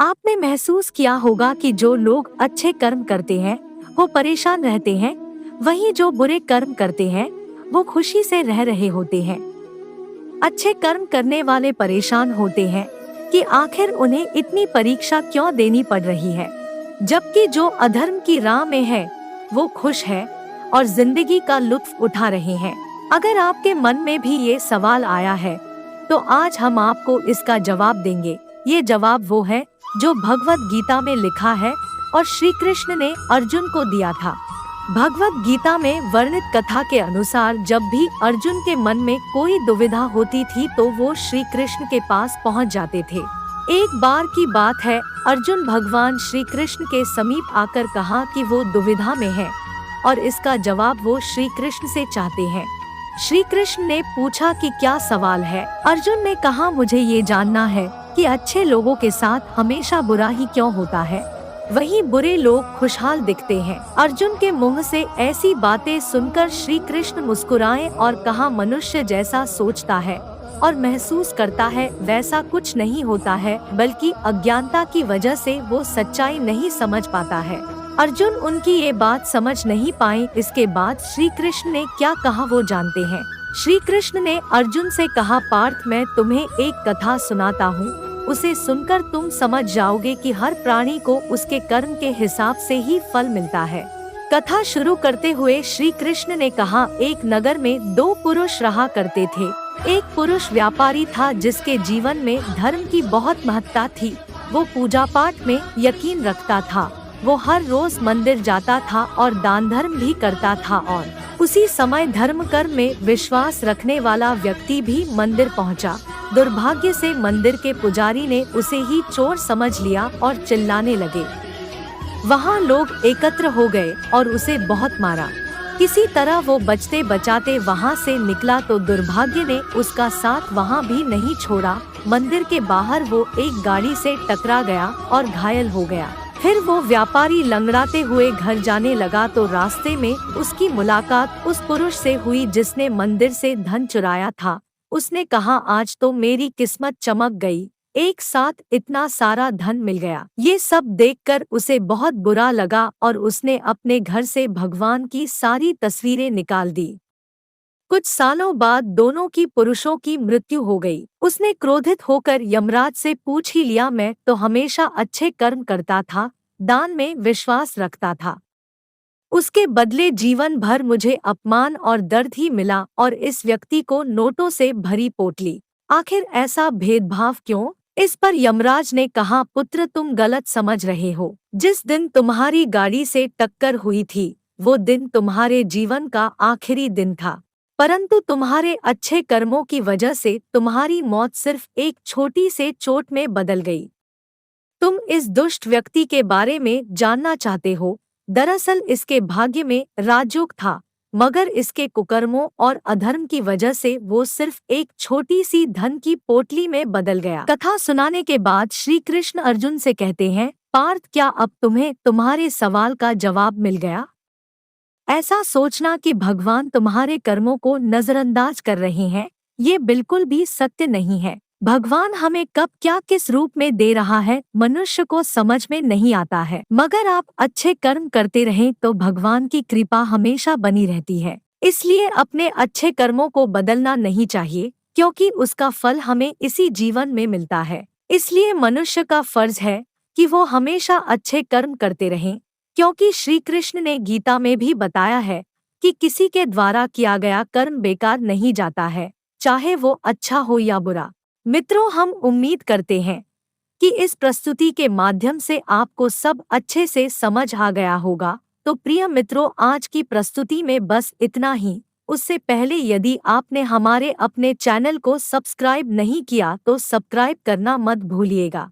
आपने महसूस किया होगा कि जो लोग अच्छे कर्म करते हैं वो परेशान रहते हैं, वहीं जो बुरे कर्म करते हैं वो खुशी से रह रहे होते हैं। अच्छे कर्म करने वाले परेशान होते हैं कि आखिर उन्हें इतनी परीक्षा क्यों देनी पड़ रही है, जबकि जो अधर्म की राह में है वो खुश है और जिंदगी का लुत्फ उठा रहे हैं। अगर आपके मन में भी ये सवाल आया है तो आज हम आपको इसका जवाब देंगे। ये जवाब वो है जो भगवत गीता में लिखा है और श्री कृष्ण ने अर्जुन को दिया था। भगवत गीता में वर्णित कथा के अनुसार जब भी अर्जुन के मन में कोई दुविधा होती थी तो वो श्री कृष्ण के पास पहुंच जाते थे। एक बार की बात है, अर्जुन भगवान श्री कृष्ण के समीप आकर कहा कि वो दुविधा में है और इसका जवाब वो श्री कृष्ण से चाहते हैं। श्री कृष्ण ने पूछा कि क्या सवाल है। अर्जुन ने कहा, मुझे ये जानना है कि अच्छे लोगों के साथ हमेशा बुरा ही क्यों होता है, वहीं बुरे लोग खुशहाल दिखते हैं। अर्जुन के मुंह से ऐसी बातें सुनकर श्री कृष्ण मुस्कुराए और कहा, मनुष्य जैसा सोचता है और महसूस करता है वैसा कुछ नहीं होता है, बल्कि अज्ञानता की वजह से वो सच्चाई नहीं समझ पाता है। अर्जुन उनकी ये बात समझ नहीं पाए। इसके बाद श्री कृष्ण ने क्या कहा वो जानते हैं। श्री कृष्ण ने अर्जुन से कहा, पार्थ मैं तुम्हें एक कथा सुनाता हूँ, उसे सुनकर तुम समझ जाओगे कि हर प्राणी को उसके कर्म के हिसाब से ही फल मिलता है। कथा शुरू करते हुए श्री कृष्ण ने कहा, एक नगर में दो पुरुष रहा करते थे। एक पुरुष व्यापारी था जिसके जीवन में धर्म की बहुत महत्ता थी। वो पूजा पाठ में यकीन रखता था। वो हर रोज मंदिर जाता था और दान धर्म भी करता था और उसी समय धर्म कर्म में विश्वास रखने वाला व्यक्ति भी मंदिर पहुंचा। दुर्भाग्य से मंदिर के पुजारी ने उसे ही चोर समझ लिया और चिल्लाने लगे। वहां लोग एकत्र हो गए और उसे बहुत मारा। किसी तरह वो बचते बचाते वहां से निकला तो दुर्भाग्य ने उसका साथ वहां भी नहीं छोड़ा। मंदिर के बाहर वो एक गाड़ी से टकरा गया और घायल हो गया। फिर वो व्यापारी लंगड़ाते हुए घर जाने लगा तो रास्ते में उसकी मुलाकात उस पुरुष से हुई जिसने मंदिर से धन चुराया था। उसने कहा, आज तो मेरी किस्मत चमक गई, एक साथ इतना सारा धन मिल गया। ये सब देखकर उसे बहुत बुरा लगा और उसने अपने घर से भगवान की सारी तस्वीरें निकाल दी। कुछ सालों बाद दोनों की पुरुषों की मृत्यु हो गई। उसने क्रोधित होकर यमराज से पूछ ही लिया, मैं तो हमेशा अच्छे कर्म करता था, दान में विश्वास रखता था, उसके बदले जीवन भर मुझे अपमान और दर्द ही मिला और इस व्यक्ति को नोटों से भरी पोटली। आखिर ऐसा भेदभाव क्यों? इस पर यमराज ने कहा, पुत्र तुम गलत समझ रहे हो। जिस दिन तुम्हारी गाड़ी से टक्कर हुई थी वो दिन तुम्हारे जीवन का आखिरी दिन था, परंतु तुम्हारे अच्छे कर्मों की वजह से तुम्हारी मौत सिर्फ एक छोटी से चोट में बदल गई। तुम इस दुष्ट व्यक्ति के बारे में जानना चाहते हो। दरअसल इसके भाग्य में राजयोग था, मगर इसके कुकर्मों और अधर्म की वजह से वो सिर्फ एक छोटी सी धन की पोटली में बदल गया। कथा सुनाने के बाद श्री कृष्ण अर्जुन से कहते हैं, पार्थ क्या अब तुम्हें तुम्हारे सवाल का जवाब मिल गया? ऐसा सोचना कि भगवान तुम्हारे कर्मों को नजरअंदाज कर रहे हैं, ये बिल्कुल भी सत्य नहीं है। भगवान हमें कब क्या किस रूप में दे रहा है मनुष्य को समझ में नहीं आता है, मगर आप अच्छे कर्म करते रहें तो भगवान की कृपा हमेशा बनी रहती है। इसलिए अपने अच्छे कर्मों को बदलना नहीं चाहिए, क्योंकि उसका फल हमें इसी जीवन में मिलता है। इसलिए मनुष्य का फर्ज है कि वो हमेशा अच्छे कर्म करते रहें, क्योंकि श्री कृष्ण ने गीता में भी बताया है कि किसी के द्वारा किया गया कर्म बेकार नहीं जाता है, चाहे वो अच्छा हो या बुरा। मित्रों, हम उम्मीद करते हैं कि इस प्रस्तुति के माध्यम से आपको सब अच्छे से समझ आ गया होगा। तो प्रिय मित्रों, आज की प्रस्तुति में बस इतना ही। उससे पहले यदि आपने हमारे अपने चैनल को सब्सक्राइब नहीं किया तो सब्सक्राइब करना मत भूलिएगा।